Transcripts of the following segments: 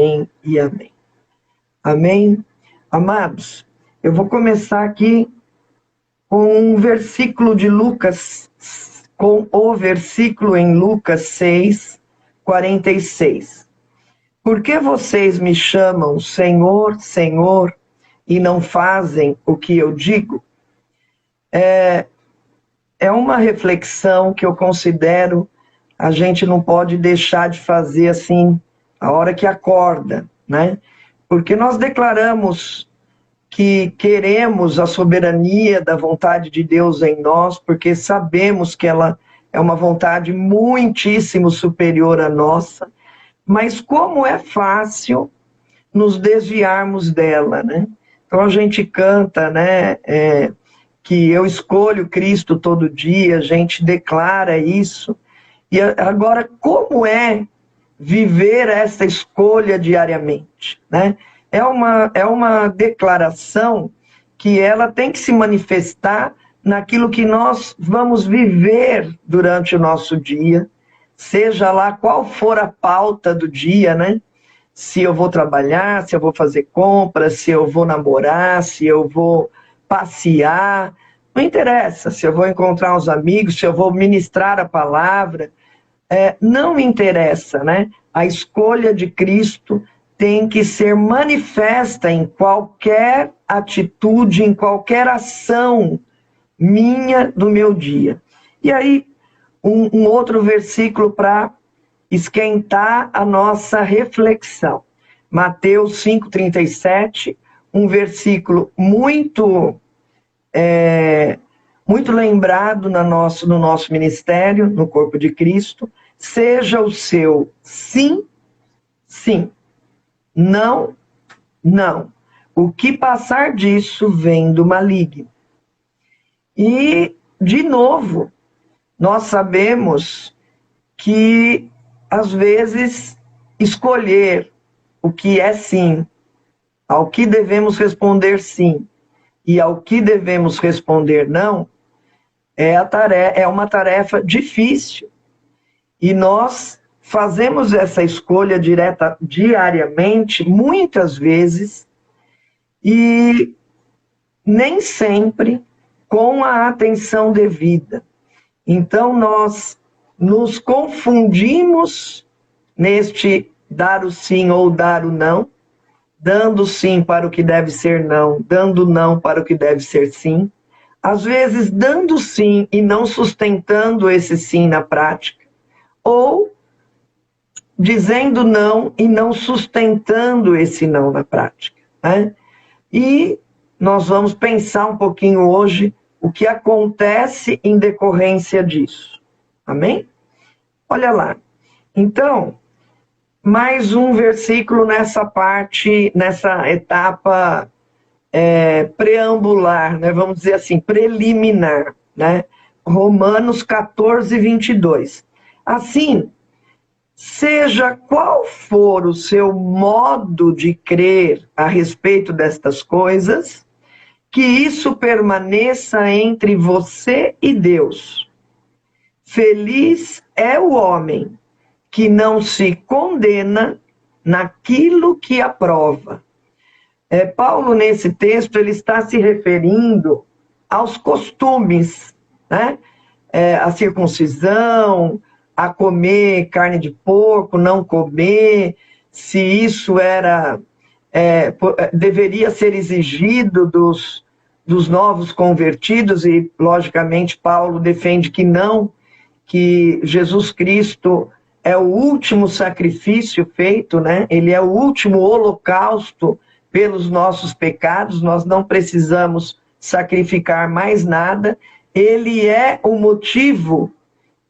e amém. Amém? Amados, eu vou começar aqui com um versículo de Lucas, com o versículo em Lucas 6, 46. Por que vocês me chamam Senhor, Senhor, e não fazem o que eu digo? É uma reflexão que eu considero a gente não pode deixar de fazer assim, a hora que acorda, né? Porque nós declaramos que queremos a soberania da vontade de Deus em nós, porque sabemos que ela é uma vontade muitíssimo superior à nossa, mas como é fácil nos desviarmos dela, né? Então a gente canta, né, que eu escolho Cristo todo dia, a gente declara isso. E agora, como é viver essa escolha diariamente, né? É uma declaração que ela tem que se manifestar naquilo que nós vamos viver durante o nosso dia, seja lá qual for a pauta do dia, né? Se eu vou trabalhar, se eu vou fazer compras, se eu vou namorar, se eu vou passear, não interessa, se eu vou encontrar uns amigos, se eu vou ministrar a palavra, não me interessa, né? A escolha de Cristo tem que ser manifesta em qualquer atitude, em qualquer ação minha do meu dia. E aí, um outro versículo para esquentar a nossa reflexão. Mateus 5,37, um versículo muito lembrado no nosso ministério, no corpo de Cristo. Seja o seu sim, sim. Não, não. O que passar disso vem do maligno. E, de novo, nós sabemos que, às vezes, escolher o que é sim, ao que devemos responder sim, e ao que devemos responder não, é uma tarefa difícil. E nós fazemos essa escolha diariamente, muitas vezes, e nem sempre com a atenção devida. Então nós nos confundimos neste dar o sim ou dar o não, dando sim para o que deve ser não, dando não para o que deve ser sim, às vezes dando sim e não sustentando esse sim na prática, ou dizendo não e não sustentando esse não na prática, né? E nós vamos pensar um pouquinho hoje o que acontece em decorrência disso. Amém? Olha lá. Então, mais um versículo nessa parte, nessa etapa preambular, né? Vamos dizer assim, preliminar, né? Romanos 14, 22. Assim, seja qual for o seu modo de crer a respeito destas coisas, que isso permaneça entre você e Deus. Feliz é o homem que não se condena naquilo que aprova. Paulo, nesse texto, ele está se referindo aos costumes, né? A circuncisão, a comer carne de porco, não comer, se isso deveria ser exigido dos novos convertidos, e, logicamente, Paulo defende que não, que Jesus Cristo é o último sacrifício feito, né? Ele é o último holocausto pelos nossos pecados, nós não precisamos sacrificar mais nada, ele é o motivo,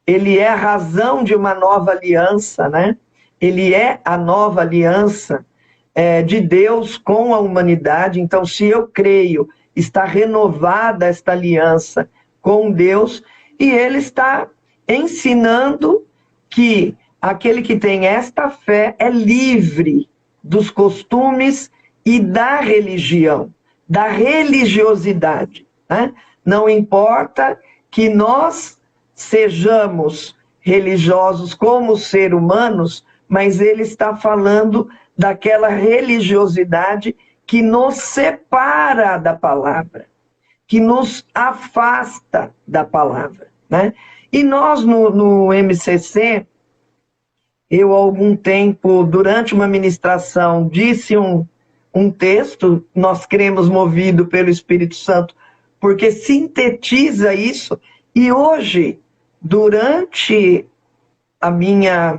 ele é a razão de uma nova aliança, né? Ele é a nova aliança de Deus com a humanidade. Então, se eu creio, está renovada esta aliança com Deus, e ele está ensinando que aquele que tem esta fé é livre dos costumes e da religião, da religiosidade, né? Não importa que nós sejamos religiosos como seres humanos, mas ele está falando daquela religiosidade que nos separa da palavra, que nos afasta da palavra, né? E nós, no MCC, eu, há algum tempo, durante uma ministração, disse um texto, nós cremos movido pelo Espírito Santo, porque sintetiza isso, e hoje, durante a minha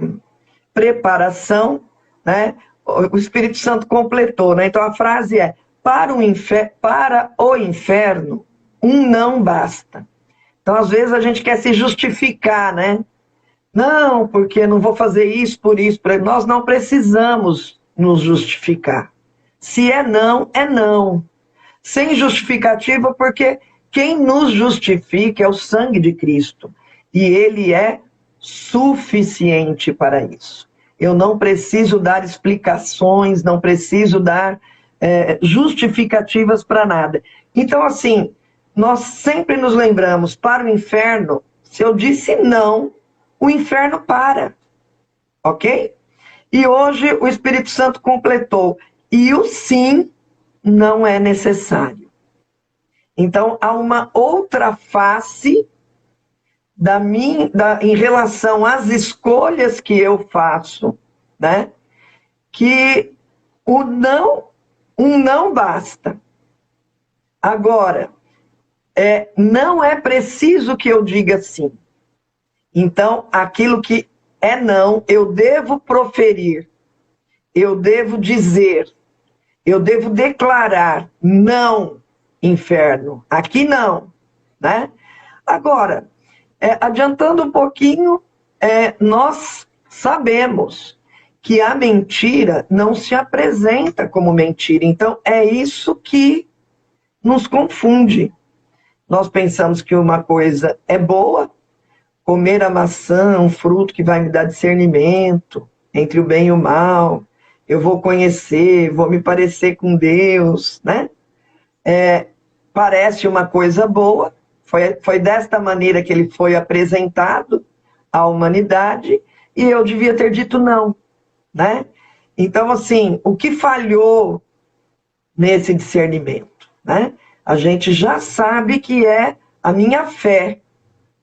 preparação, né, o Espírito Santo completou, né? Então a frase é: para o inferno, um não basta. Então, às vezes, a gente quer se justificar, né? Não, porque não vou fazer isso, por isso. Nós não precisamos nos justificar. Se é não, é não. Sem justificativa, porque quem nos justifica é o sangue de Cristo. E ele é suficiente para isso. Eu não preciso dar explicações, não preciso dar justificativas para nada. Então, assim, nós sempre nos lembramos, para o inferno, se eu disse não, o inferno para, ok? E hoje o Espírito Santo completou, e o sim não é necessário. Então, há uma outra face em relação às escolhas que eu faço, né? Que um não basta. Agora, não é preciso que eu diga sim. Então, aquilo que é não, eu devo proferir, eu devo dizer, eu devo declarar: não, inferno, aqui não, né? Agora, adiantando um pouquinho, nós sabemos que a mentira não se apresenta como mentira. Então, é isso que nos confunde. Nós pensamos que uma coisa é boa, comer a maçã, um fruto que vai me dar discernimento entre o bem e o mal, eu vou conhecer, vou me parecer com Deus, né? Parece uma coisa boa, foi desta maneira que ele foi apresentado à humanidade, e eu devia ter dito não, né? Então, assim, o que falhou nesse discernimento, né? A gente já sabe que é a minha fé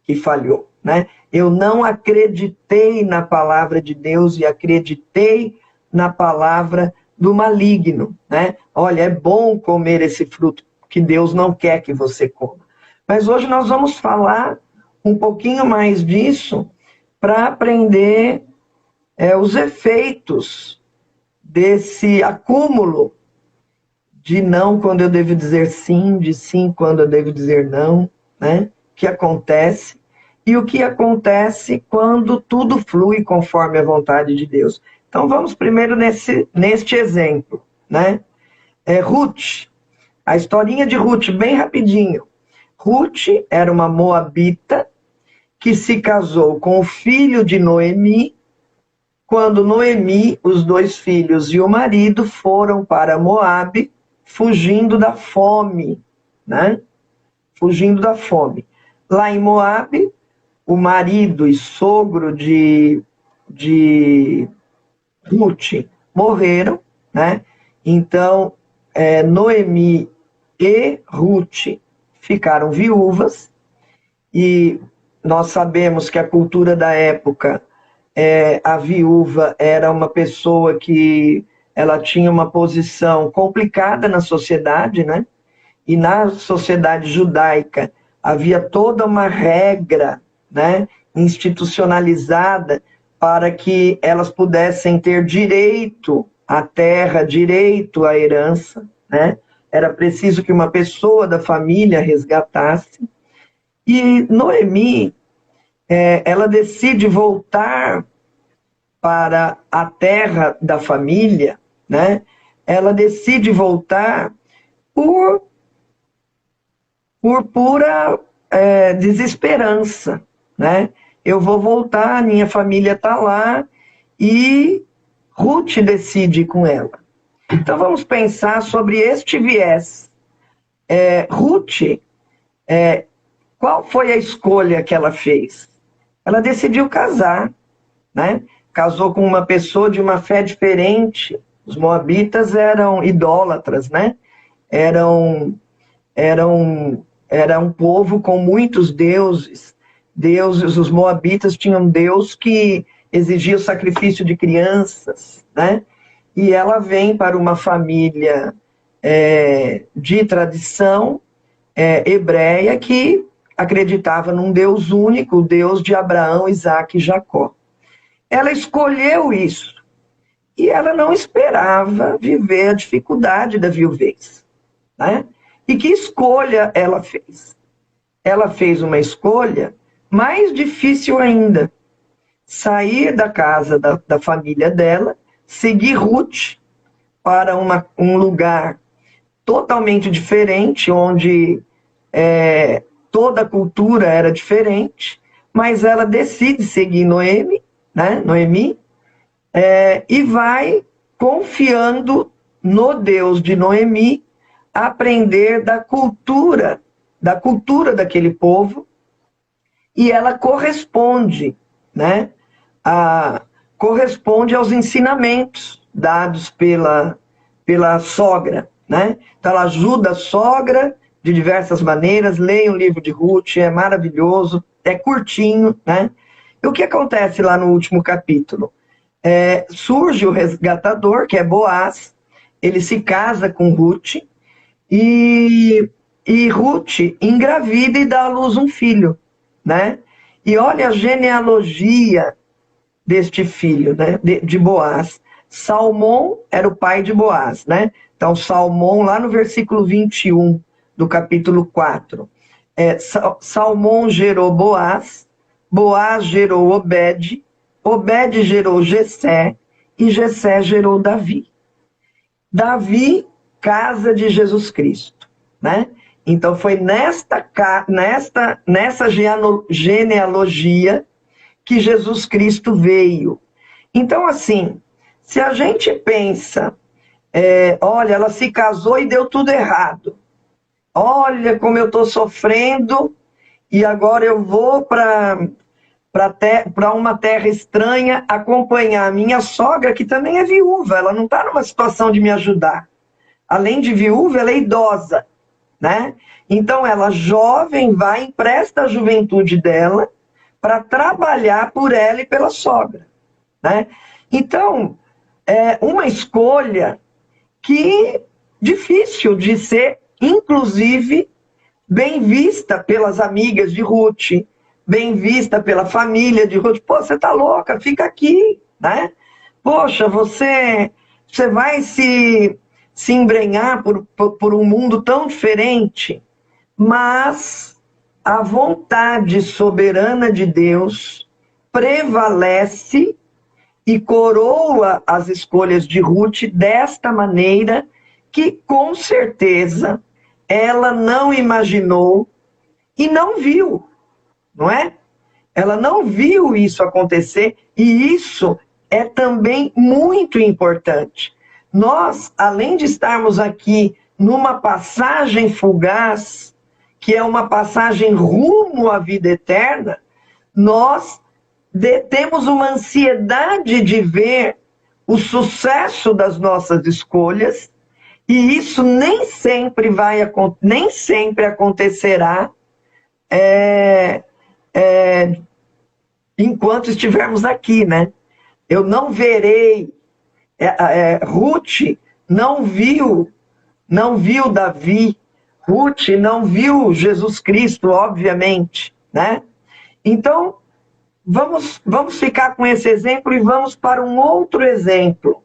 que falhou, né? Eu não acreditei na palavra de Deus e acreditei na palavra do maligno, né? Olha, é bom comer esse fruto que Deus não quer que você coma. Mas hoje nós vamos falar um pouquinho mais disso para aprender os efeitos desse acúmulo de não quando eu devo dizer sim, de sim quando eu devo dizer não, né? Que acontece, e o que acontece quando tudo flui conforme a vontade de Deus. Então vamos primeiro neste exemplo, né? Ruth, a historinha de Ruth, bem rapidinho. Ruth era uma moabita que se casou com o filho de Noemi, quando Noemi, os 2 filhos e o marido foram para Moabe, fugindo da fome, né? Fugindo da fome. Lá em Moabe, o marido e sogro de Ruth morreram, né? Então, Noemi e Ruth ficaram viúvas, e nós sabemos que a cultura da época, a viúva era uma pessoa que ela tinha uma posição complicada na sociedade, né? E na sociedade judaica havia toda uma regra, né, institucionalizada para que elas pudessem ter direito à terra, direito à herança, né? Era preciso que uma pessoa da família resgatasse. E Noemi, ela decide voltar para a terra da família, né? Ela decide voltar por pura desesperança, né? Eu vou voltar, minha família está lá, e Ruth decide ir com ela. Então vamos pensar sobre este viés. Ruth, qual foi a escolha que ela fez? Ela decidiu casar, né? Casou com uma pessoa de uma fé diferente, Os moabitas eram idólatras, né? Era um povo com muitos deuses. Os moabitas tinham um deus que exigia o sacrifício de crianças, né? E ela vem para uma família de tradição hebreia que acreditava num Deus único, o Deus de Abraão, Isaque e Jacó. Ela escolheu isso. E ela não esperava viver a dificuldade da viuvez, né? E que escolha ela fez? Ela fez uma escolha mais difícil ainda. Sair da casa da família dela, seguir Ruth para um lugar totalmente diferente, onde toda a cultura era diferente, mas ela decide seguir Noemi, né? Noemi, e vai confiando no Deus de Noemi, aprender da cultura daquele povo, e ela corresponde, né? Corresponde aos ensinamentos dados pela sogra, né? Então ela ajuda a sogra de diversas maneiras. Leia o livro de Ruth, é maravilhoso, é curtinho, né? E o que acontece lá no último capítulo? Surge o resgatador, que é Boaz, ele se casa com Ruth, e Ruth engravida e dá à luz um filho, né? E olha a genealogia deste filho, né? de Boaz. Salmão era o pai de Boaz, né? Então, Salmão, lá no versículo 21 do capítulo 4, Salmão gerou Boaz, Boaz gerou Obed, Obed gerou Jessé, e Jessé gerou Davi. Davi, casa de Jesus Cristo, né? Então foi nessa genealogia que Jesus Cristo veio. Então, assim, se a gente pensa, olha, ela se casou e deu tudo errado. Olha como eu estou sofrendo, e agora eu vou para uma terra estranha acompanhar a minha sogra, que também é viúva. Ela não está numa situação de me ajudar. Além de viúva, ela é idosa, né? Então ela, jovem, vai, empresta a juventude dela para trabalhar por ela e pela sogra, né? Então, é uma escolha que difícil de ser, inclusive, bem vista pelas amigas de Ruth, bem vista pela família de Ruth. Pô, você tá louca, fica aqui, né? Poxa, você vai se embrenhar por um mundo tão diferente. Mas a vontade soberana de Deus prevalece e coroa as escolhas de Ruth desta maneira que, com certeza, ela não imaginou e não viu, não é? Ela não viu isso acontecer, e isso é também muito importante. Nós, além de estarmos aqui numa passagem fugaz, que é uma passagem rumo à vida eterna, nós temos uma ansiedade de ver o sucesso das nossas escolhas, e isso nem sempre acontecerá enquanto estivermos aqui, né? Eu não verei. Ruth não viu Davi. Ruth não viu Jesus Cristo, obviamente, né? Então, vamos ficar com esse exemplo e vamos para um outro exemplo.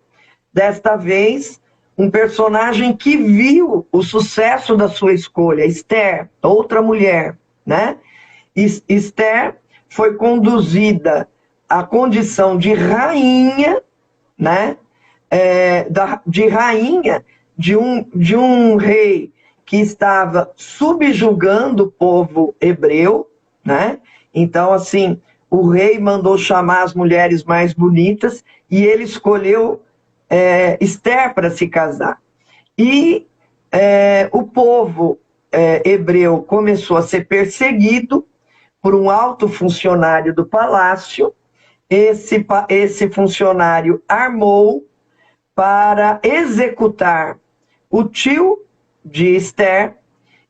Desta vez, um personagem que viu o sucesso da sua escolha, Esther, outra mulher, né? Esther foi conduzida à condição de rainha, né? De rainha de um rei que estava subjugando o povo hebreu, né? Então, assim, o rei mandou chamar as mulheres mais bonitas e ele escolheu Esther para se casar. E o povo hebreu começou a ser perseguido por um alto funcionário do palácio. Esse funcionário armou para executar o tio de Ester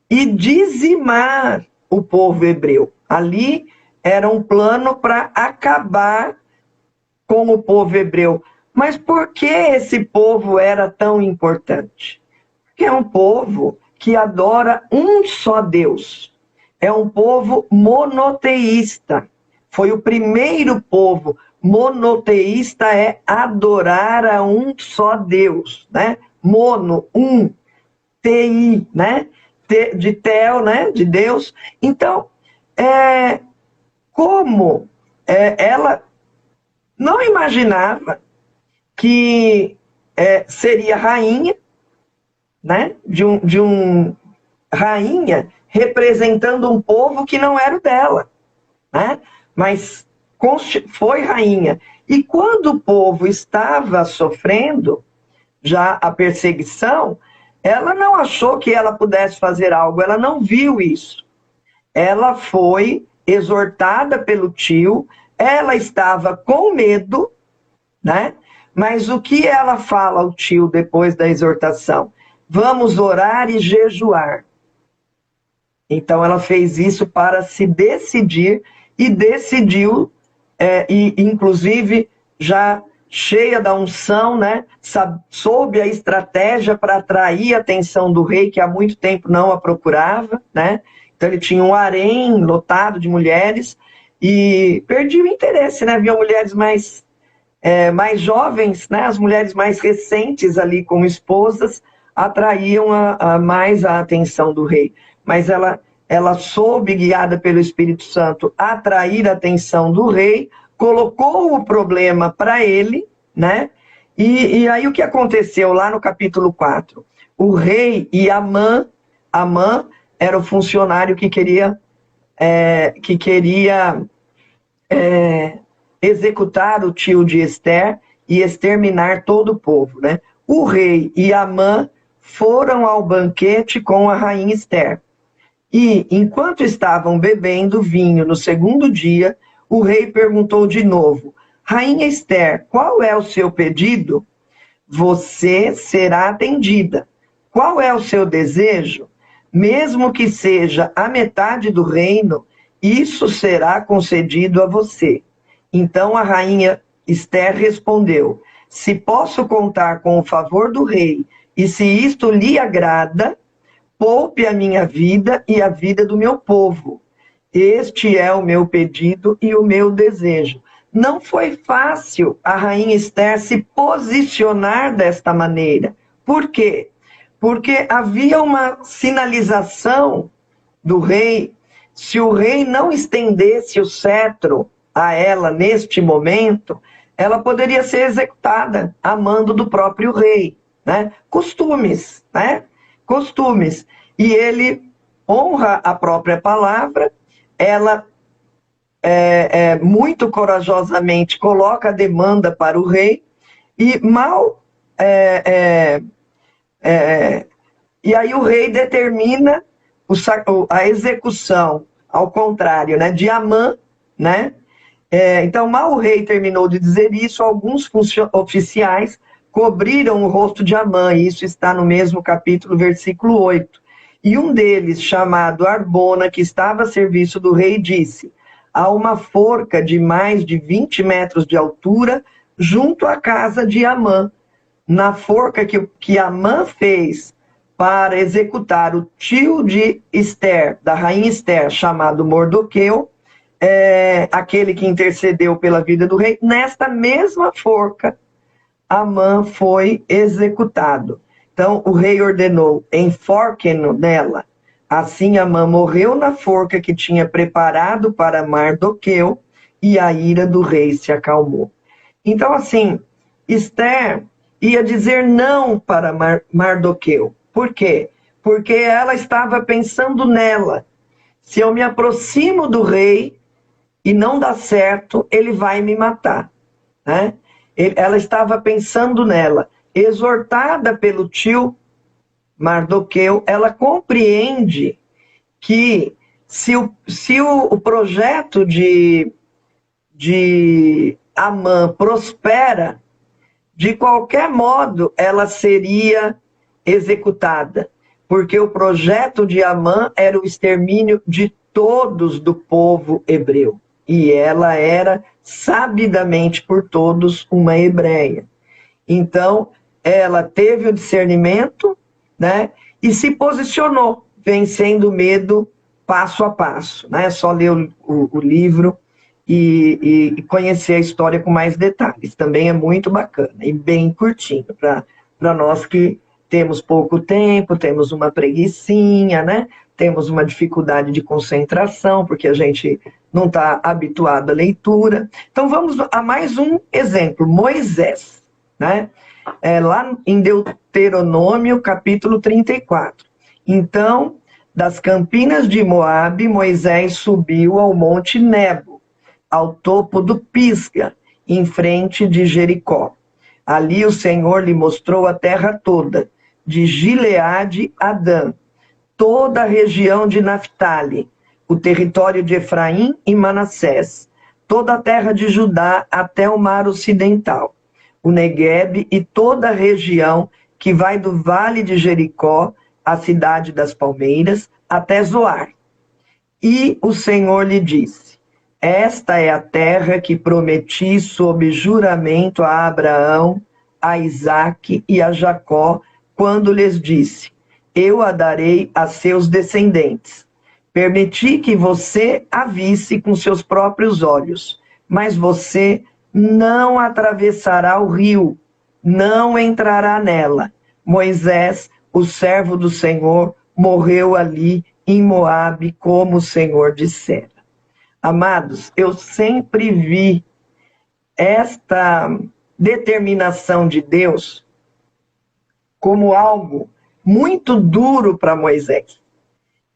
e dizimar o povo hebreu. Ali era um plano para acabar com o povo hebreu. Mas por que esse povo era tão importante? Porque é um povo que adora um só Deus. É um povo monoteísta. Foi o primeiro povo monoteísta é adorar a um só Deus, né? Mono, um, TI, né? De Theo, né? De Deus. Então, como ela não imaginava que seria rainha, né? De um rainha representando um povo que não era o dela, né? Mas foi rainha. E quando o povo estava sofrendo já a perseguição, ela não achou que ela pudesse fazer algo, ela não viu isso. Ela foi exortada pelo tio, ela estava com medo, né? Mas o que ela fala ao tio depois da exortação? Vamos orar e jejuar. Então ela fez isso para se decidir e decidiu, e inclusive já cheia da unção, né? Soube a estratégia para atrair a atenção do rei, que há muito tempo não a procurava, né? Então ele tinha um harém lotado de mulheres e perdia o interesse, né? Havia mulheres mais jovens, né? As mulheres mais recentes ali como esposas atraíam mais a atenção do rei. Mas ela soube, guiada pelo Espírito Santo, atrair a atenção do rei, colocou o problema para ele, né? E aí o que aconteceu lá no capítulo 4? O rei e Amã era o funcionário que queria executar o tio de Ester e exterminar todo o povo, né? O rei e Amã foram ao banquete com a rainha Ester. E, enquanto estavam bebendo vinho no segundo dia, o rei perguntou de novo: Rainha Ester, qual é o seu pedido? Você será atendida. Qual é o seu desejo? Mesmo que seja a metade do reino, isso será concedido a você. Então a rainha Ester respondeu: se posso contar com o favor do rei, e se isto lhe agrada, poupe a minha vida e a vida do meu povo. Este é o meu pedido e o meu desejo. Não foi fácil a rainha Ester se posicionar desta maneira. Por quê? Porque havia uma sinalização do rei. Se o rei não estendesse o cetro a ela neste momento, ela poderia ser executada a mando do próprio rei, né? Costumes, né? Costumes. E ele honra a própria palavra, ela muito corajosamente coloca a demanda para o rei, e e aí o rei determina a execução, ao contrário, né, de Amã, né? Então, mal o rei terminou de dizer isso, alguns oficiais cobriram o rosto de Amã, e isso está no mesmo capítulo, versículo 8. E um deles, chamado Arbona, que estava a serviço do rei, disse: há uma forca de mais de 20 metros de altura junto à casa de Amã. Na forca que Amã fez para executar o tio de Ester, da rainha Ester, chamado Mordoqueu, aquele que intercedeu pela vida do rei, nesta mesma forca, Amã foi executado. Então, o rei ordenou: enforquem-no nela. Assim, Amã morreu na forca que tinha preparado para Mardoqueu, e a ira do rei se acalmou. Então, assim, Ester ia dizer não para Mardoqueu. Por quê? Porque ela estava pensando nela. Se eu me aproximo do rei e não dá certo, ele vai me matar, né? Ela estava pensando nela. Exortada pelo tio Mardoqueu, ela compreende que se o projeto de Amã prospera, de qualquer modo ela seria executada, porque o projeto de Amã era o extermínio de todos do povo hebreu, e ela era sabidamente por todos uma hebreia. Então, ela teve o discernimento, né, e se posicionou, vencendo o medo passo a passo, né? Só ler o livro e conhecer a história com mais detalhes. Também é muito bacana e bem curtinho para nós que temos pouco tempo, temos uma preguicinha, né? Temos uma dificuldade de concentração, porque a gente não está habituado à leitura. Então vamos a mais um exemplo, Moisés, né? Lá em Deuteronômio, capítulo 34. Então, das campinas de Moabe, Moisés subiu ao monte Nebo, ao topo do Pisga, em frente de Jericó. Ali o Senhor lhe mostrou a terra toda, de Gileade a Dan, toda a região de Naftali, o território de Efraim e Manassés, toda a terra de Judá até o mar ocidental, o Neguebe e toda a região que vai do vale de Jericó, a cidade das palmeiras, até Zoar. E o Senhor lhe disse: esta é a terra que prometi sob juramento a Abraão, a Isaque e a Jacó, quando lhes disse: eu a darei a seus descendentes. Permiti que você a visse com seus próprios olhos, mas você não atravessará o rio, não entrará nela. Moisés, o servo do Senhor, morreu ali em Moabe, como o Senhor dissera. Amados, eu sempre vi esta determinação de Deus como algo muito duro para Moisés.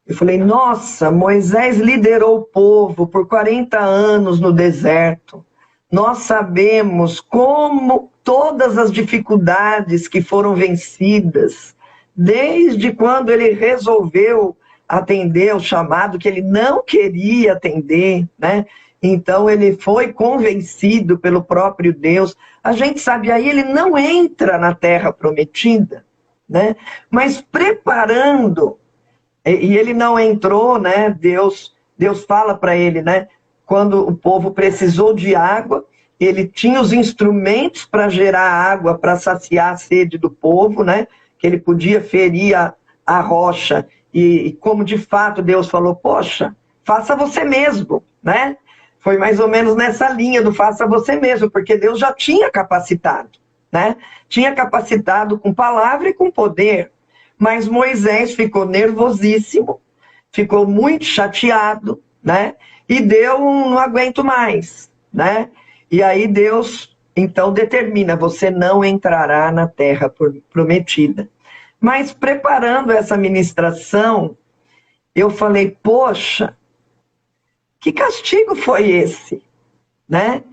Eu falei, nossa, Moisés liderou o povo por 40 anos no deserto. Nós sabemos como todas as dificuldades que foram vencidas, desde quando ele resolveu atender o chamado que ele não queria atender, né? Então ele foi convencido pelo próprio Deus. A gente sabe, aí ele não entra na terra prometida, né? Mas preparando, e ele não entrou, né? Deus fala para ele, né? Quando o povo precisou de água, ele tinha os instrumentos para gerar água, para saciar a sede do povo, né? Que ele podia ferir a rocha. E como de fato Deus falou, poxa, faça você mesmo, né? Foi mais ou menos nessa linha do faça você mesmo, porque Deus já tinha capacitado, né? Tinha capacitado com palavra e com poder. Mas Moisés ficou nervosíssimo, ficou muito chateado, né? E deu um não aguento mais, né? E aí Deus, então, determina, você não entrará na terra prometida. Mas preparando essa ministração, eu falei, poxa, que castigo foi esse, né?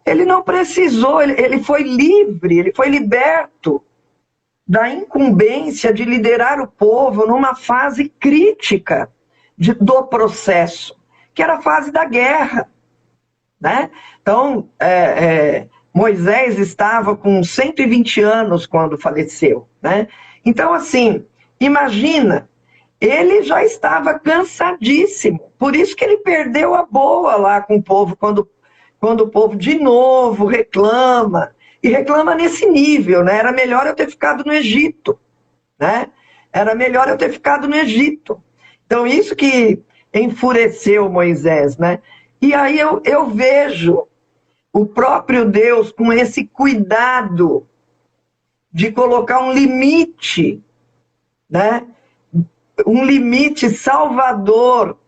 Ele não precisou, ele foi livre, ele foi liberto da incumbência de liderar o povo numa fase crítica do processo, que era a fase da guerra, né? Então, Moisés estava com 120 anos quando faleceu, né? Então, assim, imagina, ele já estava cansadíssimo, por isso que ele perdeu a boa lá com o povo, quando o povo de novo reclama, e reclama nesse nível, né? Era melhor eu ter ficado no Egito, né? Era melhor eu ter ficado no Egito. Então, isso que enfureceu Moisés, né? E aí eu vejo o próprio Deus com esse cuidado de colocar um limite, né? Um limite salvador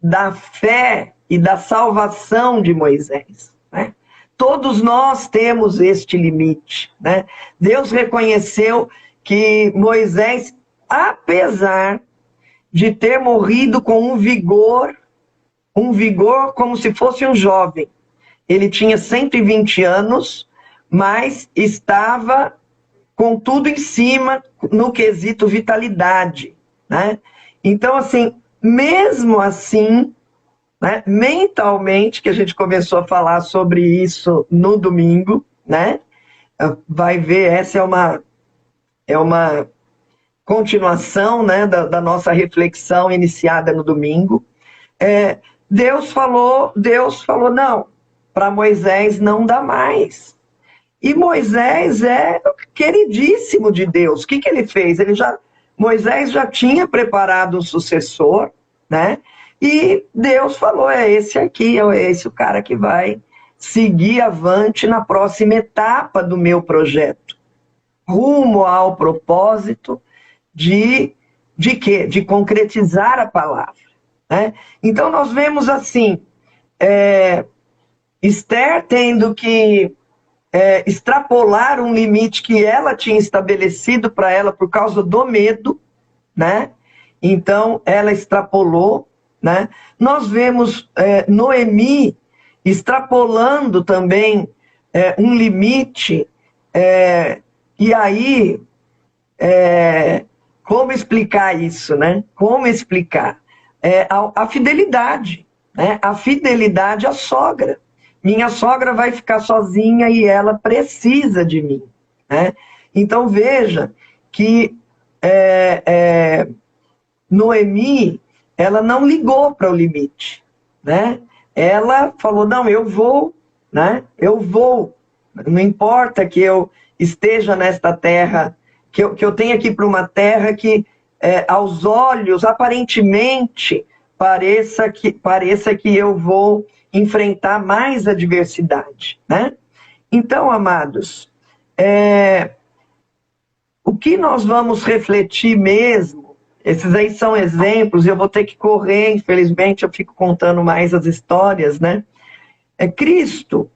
da fé e da salvação de Moisés, né? Todos nós temos este limite, né? Deus reconheceu que Moisés, apesar de ter morrido com um vigor como se fosse um jovem, ele tinha 120 anos, mas estava com tudo em cima no quesito vitalidade, né? Então, assim, mesmo assim, né, mentalmente, que a gente começou a falar sobre isso no domingo, né? vai ver, essa é uma continuação, né, da nossa reflexão iniciada no domingo. Deus falou, não, para Moisés não dá mais. E Moisés é queridíssimo de Deus. O que ele fez? Moisés já tinha preparado um sucessor, né? E Deus falou, é esse aqui, é esse o cara que vai seguir avante na próxima etapa do meu projeto. Rumo ao propósito de quê? De concretizar a palavra. Né? Então nós vemos assim, Esther tendo que extrapolar um limite que ela tinha estabelecido para ela por causa do medo, né? Então ela extrapolou, né? Nós vemos Noemi extrapolando também um limite, e aí como explicar isso, né? Como explicar? A fidelidade, né? A fidelidade à sogra. Minha sogra vai ficar sozinha e ela precisa de mim, né? Então veja que Noemi, ela não ligou para o limite, né? Ela falou, não, eu vou, né? Eu vou. Não importa que eu esteja nesta terra, que eu tenha que ir para uma terra que, aos olhos, aparentemente, pareça que eu vou enfrentar mais adversidade, né? Então, amados, o que nós vamos refletir mesmo, esses aí são exemplos, eu vou ter que correr, infelizmente eu fico contando mais as histórias, né? Cristo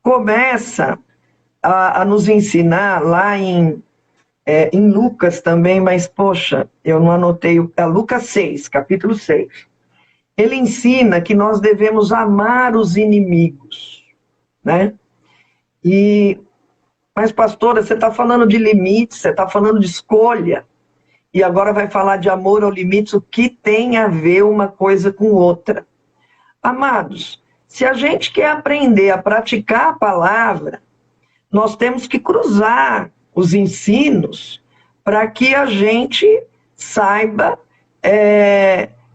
começa a nos ensinar lá em Lucas também, mas poxa, eu não anotei, Lucas 6, capítulo 6. Ele ensina que nós devemos amar os inimigos, né? Mas pastora, você está falando de limites, você está falando de escolha, e agora vai falar de amor ao limite, o que tem a ver uma coisa com outra? Amados, se a gente quer aprender a praticar a palavra, nós temos que cruzar os ensinos para que a gente saiba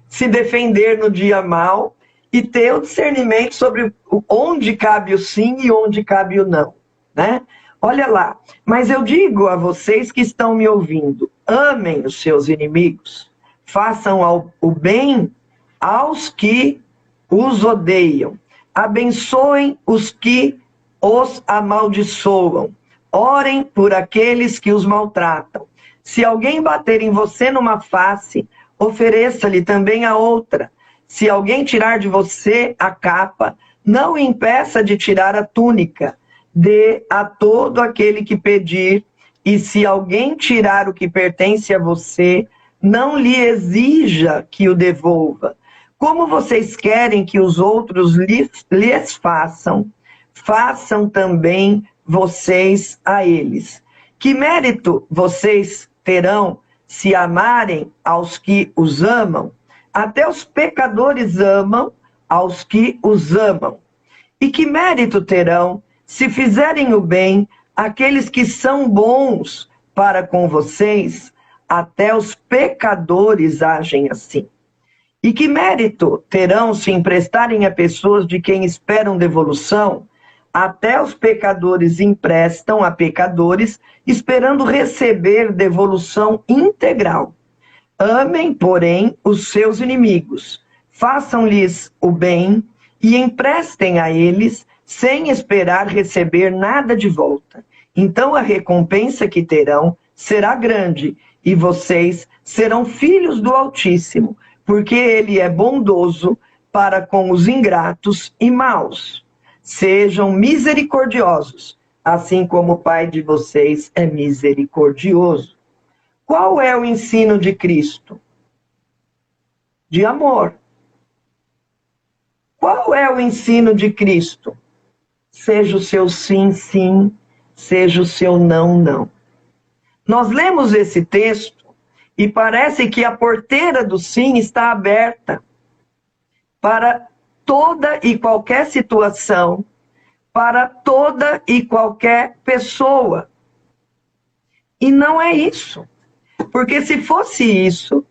se defender no dia mal e ter o discernimento sobre onde cabe o sim e onde cabe o não, né? Olha lá, mas eu digo a vocês que estão me ouvindo, amem os seus inimigos, façam o bem aos que os odeiam, abençoem os que os amaldiçoam, orem por aqueles que os maltratam. Se alguém bater em você numa face, ofereça-lhe também a outra. Se alguém tirar de você a capa, não o impeça de tirar a túnica. Dê a todo aquele que pedir, e se alguém tirar o que pertence a você, não lhe exija que o devolva. Como vocês querem que os outros lhes façam, façam também vocês a eles. Que mérito vocês terão se amarem aos que os amam? Até os pecadores amam aos que os amam. E que mérito terão se fizerem o bem àqueles que são bons para com vocês? Até os pecadores agem assim. E que mérito terão se emprestarem a pessoas de quem esperam devolução? Até os pecadores emprestam a pecadores, esperando receber devolução integral. Amem, porém, os seus inimigos. Façam-lhes o bem e emprestem a eles, sem esperar receber nada de volta. Então a recompensa que terão será grande, e vocês serão filhos do Altíssimo, porque ele é bondoso para com os ingratos e maus. Sejam misericordiosos, assim como o Pai de vocês é misericordioso. Qual é o ensino de Cristo? De amor. Qual é o ensino de Cristo? Seja o seu sim, sim, seja o seu não, não. Nós lemos esse texto e parece que a porteira do sim está aberta para toda e qualquer situação, para toda e qualquer pessoa. E não é isso. Porque se fosse isso,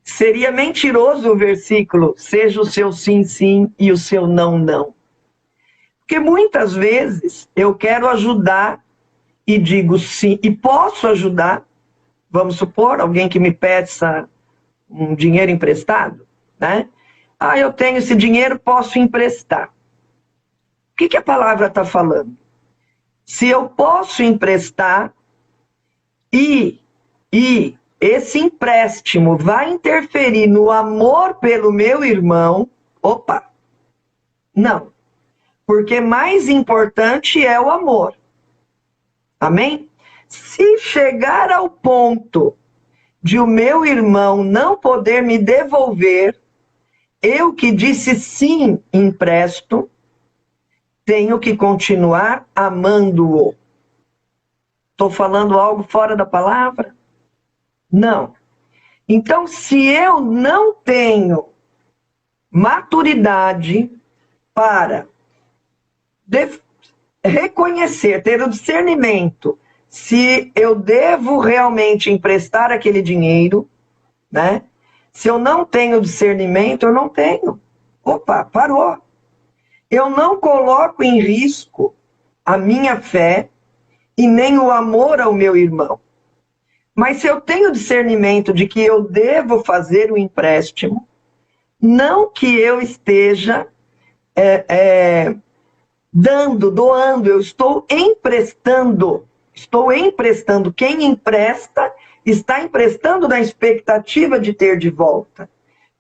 seria mentiroso o versículo, seja o seu sim, sim e o seu não, não. Porque muitas vezes eu quero ajudar e digo sim, e posso ajudar. Vamos supor, alguém que me peça um dinheiro emprestado, né? Ah, eu tenho esse dinheiro, posso emprestar. O que a palavra está falando? Se eu posso emprestar e esse empréstimo vai interferir no amor pelo meu irmão, opa, não. Porque mais importante é o amor. Amém? Se chegar ao ponto de o meu irmão não poder me devolver, eu que disse sim, empresto, tenho que continuar amando-o. Estou falando algo fora da palavra? Não. Então, se eu não tenho maturidade para reconhecer, ter o discernimento, se eu devo realmente emprestar aquele dinheiro, né? Se eu não tenho discernimento, eu não tenho. Opa, parou. Eu não coloco em risco a minha fé e nem o amor ao meu irmão. Mas se eu tenho discernimento de que eu devo fazer o empréstimo, não que eu esteja doando, eu estou emprestando. Estou emprestando. Quem empresta, está emprestando na expectativa de ter de volta.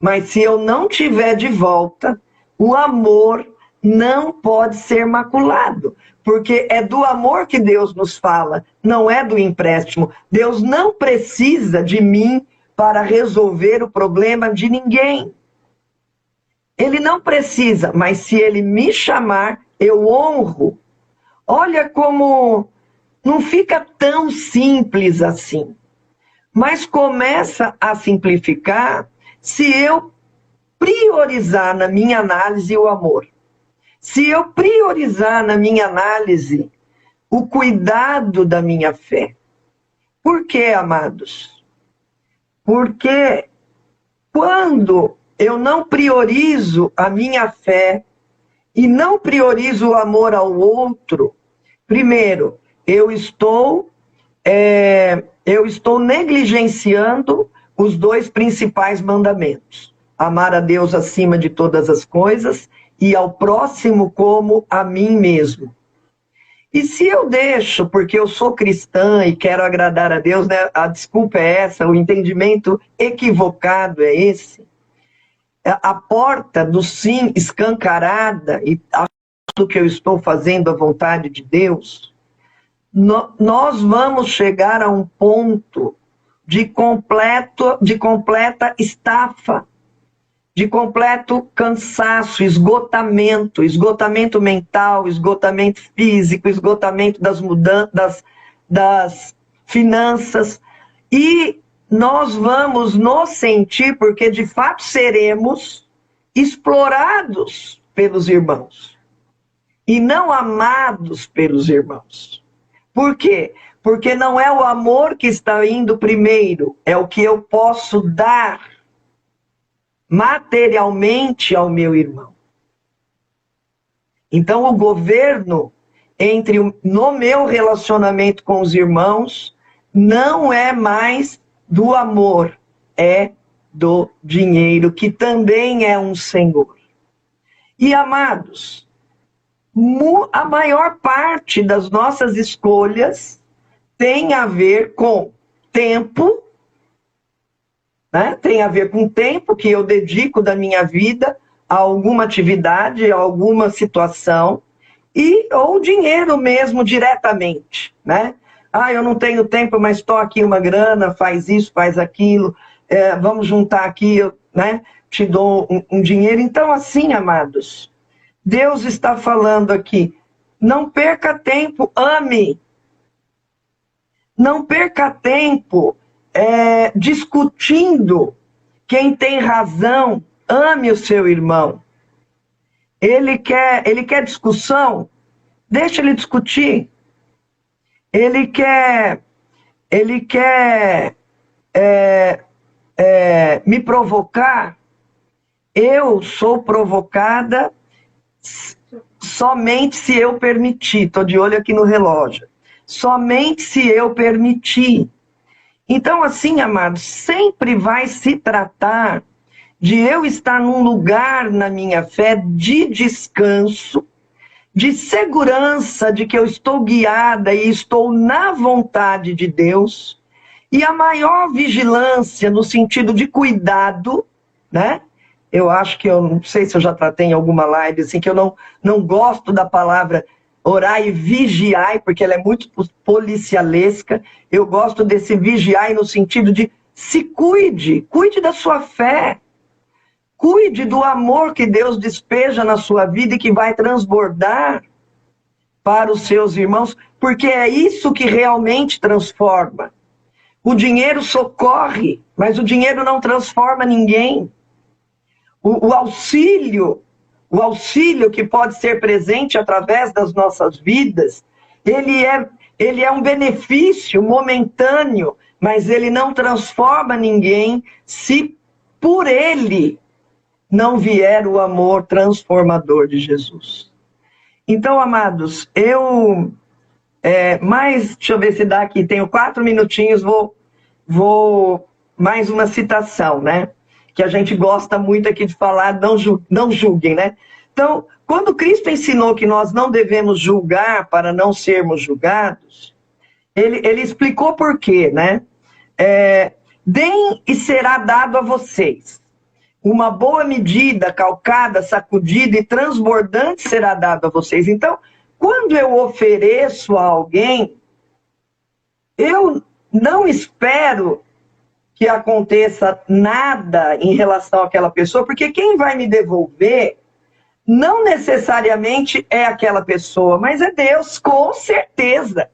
Mas se eu não tiver de volta, o amor não pode ser maculado. Porque é do amor que Deus nos fala, não é do empréstimo. Deus não precisa de mim para resolver o problema de ninguém. Ele não precisa, mas se ele me chamar, eu honro. Olha como não fica tão simples assim. Mas começa a simplificar se eu priorizar na minha análise o amor. Se eu priorizar na minha análise o cuidado da minha fé. Por quê, amados? Porque quando eu não priorizo a minha fé e não priorizo o amor ao outro, primeiro, eu estou negligenciando os dois principais mandamentos. Amar a Deus acima de todas as coisas e ao próximo como a mim mesmo. E se eu deixo, porque eu sou cristã e quero agradar a Deus, né, a desculpa é essa, o entendimento equivocado é esse, a porta do sim escancarada e acho que eu estou fazendo a vontade de Deus, nós vamos chegar a um ponto de completa estafa, de completo cansaço, esgotamento mental, esgotamento físico, esgotamento das mudanças, das finanças. E nós vamos nos sentir, porque de fato seremos explorados pelos irmãos e não amados pelos irmãos. Por quê? Porque não é o amor que está indo primeiro, é o que eu posso dar materialmente ao meu irmão. Então, o governo no meu relacionamento com os irmãos não é mais do amor, é do dinheiro, que também é um senhor. E, amados, a maior parte das nossas escolhas tem a ver com tempo, né? Tem a ver com o tempo que eu dedico da minha vida a alguma atividade, a alguma situação, ou dinheiro mesmo diretamente, né? Ah, eu não tenho tempo, mas estou aqui uma grana, faz isso, faz aquilo, vamos juntar aqui, né? Te dou um dinheiro. Então, assim, amados, Deus está falando aqui, não perca tempo, ame. Não perca tempo discutindo quem tem razão, ame o seu irmão. Ele quer discussão, Deixa ele discutir. Ele quer me provocar. Eu sou provocada somente se eu permitir. Estou de olho aqui no relógio. Somente se eu permitir. Então, assim, amados, sempre vai se tratar de eu estar num lugar na minha fé de descanso, de segurança de que eu estou guiada e estou na vontade de Deus, e a maior vigilância no sentido de cuidado, né? Eu acho que eu não sei se eu já tratei em alguma live, assim, que eu não gosto da palavra orar e vigiai, porque ela é muito policialesca. Eu gosto desse vigiai no sentido de se cuide da sua fé. Cuide do amor que Deus despeja na sua vida e que vai transbordar para os seus irmãos, porque é isso que realmente transforma. O dinheiro socorre, mas o dinheiro não transforma ninguém. O auxílio que pode ser presente através das nossas vidas, ele é um benefício momentâneo, mas ele não transforma ninguém se por ele não vier o amor transformador de Jesus. Então, amados, deixa eu ver se dá aqui, tenho 4 minutinhos, vou mais uma citação, né? Que a gente gosta muito aqui de falar, não julguem, né? Então, quando Cristo ensinou que nós não devemos julgar para não sermos julgados, ele explicou por quê, né? Deem e será dado a vocês. Uma boa medida, calcada, sacudida e transbordante será dado a vocês. Então, quando eu ofereço a alguém, eu não espero que aconteça nada em relação àquela pessoa, porque quem vai me devolver não necessariamente é aquela pessoa, mas é Deus, com certeza.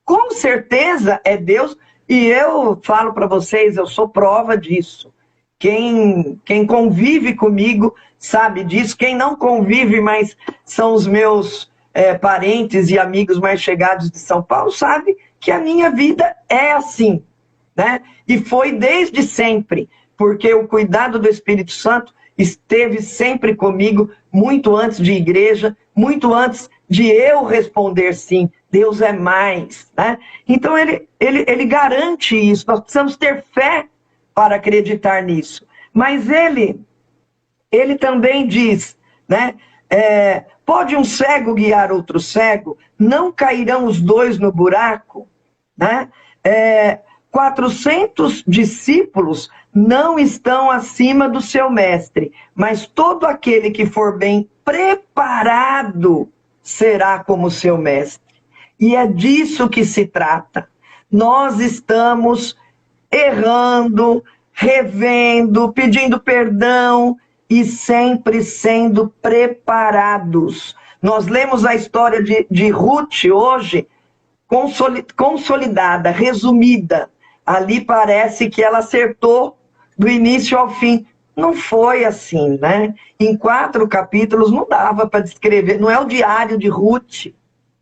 Com certeza é Deus, e eu falo para vocês, eu sou prova disso. Quem convive comigo sabe disso, quem não convive, mas são os meus parentes e amigos mais chegados de São Paulo, sabe que a minha vida é assim, né? E foi desde sempre, porque o cuidado do Espírito Santo esteve sempre comigo, muito antes de igreja, muito antes de eu responder sim, Deus é mais, né? Então ele garante isso, nós precisamos ter fé para acreditar nisso. Mas ele também diz, né? Pode um cego guiar outro cego? Não cairão os dois no buraco? Né? 400 discípulos não estão acima do seu mestre, mas todo aquele que for bem preparado será como seu mestre. E é disso que se trata. Nós estamos errando, revendo, pedindo perdão e sempre sendo preparados. Nós lemos a história de Ruth hoje, consolidada, resumida. Ali parece que ela acertou do início ao fim. Não foi assim, né? Em 4 capítulos não dava para descrever, não é o diário de Ruth,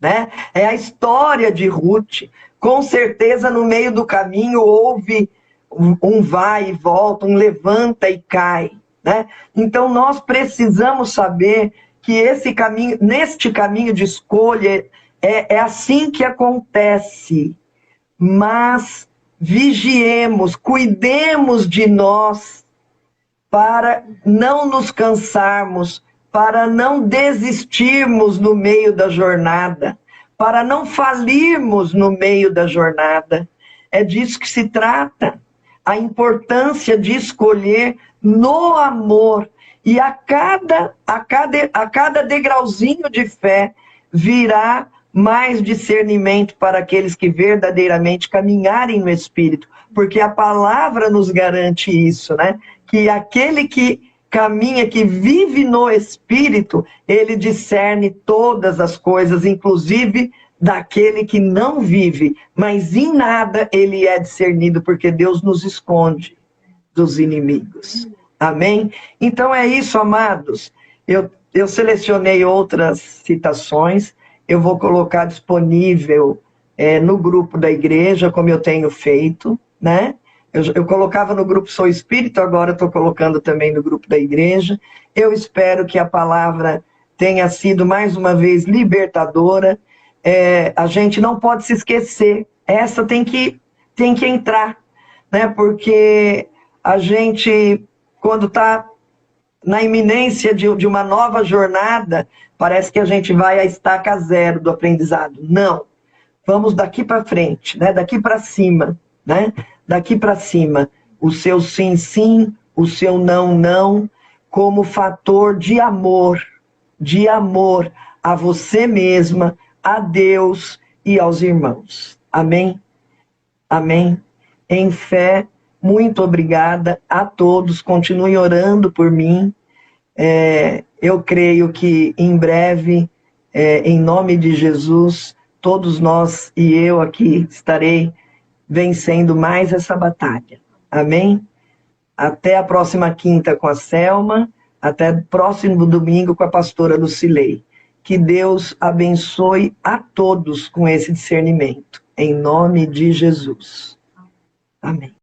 né? É a história de Ruth. Com certeza no meio do caminho houve um vai e volta, um levanta e cai, né? Então nós precisamos saber que neste caminho de escolha, é assim que acontece. Mas vigiemos, cuidemos de nós, para não nos cansarmos, para não desistirmos no meio da jornada, para não falirmos no meio da jornada. É disso que se trata. A importância de escolher no amor. E a cada degrauzinho de fé virá mais discernimento para aqueles que verdadeiramente caminharem no Espírito. Porque a palavra nos garante isso, né? Que aquele que caminha, que vive no Espírito, ele discerne todas as coisas, inclusive daquele que não vive, mas em nada ele é discernido, porque Deus nos esconde dos inimigos. Amém? Então é isso, amados. eu selecionei outras citações, eu vou colocar disponível no grupo da igreja, como eu tenho feito, né? Eu colocava no grupo Sou Espírito, agora estou colocando também no grupo da igreja. Eu espero que a palavra tenha sido, mais uma vez, libertadora. A gente não pode se esquecer, essa tem que entrar, né? Porque a gente, quando está na iminência de uma nova jornada, parece que a gente vai à estaca zero do aprendizado. Não. Vamos daqui para frente, né? Daqui para cima, né? Daqui para cima. O seu sim, sim, o seu não, não, como fator de amor a você mesma, a Deus e aos irmãos. Amém? Amém? Em fé, muito obrigada a todos. Continue orando por mim. Eu creio que em breve, em nome de Jesus, todos nós e eu aqui estarei vencendo mais essa batalha. Amém? Até a próxima quinta com a Selma, até o próximo domingo com a pastora Lucilei. Que Deus abençoe a todos com esse discernimento. Em nome de Jesus. Amém.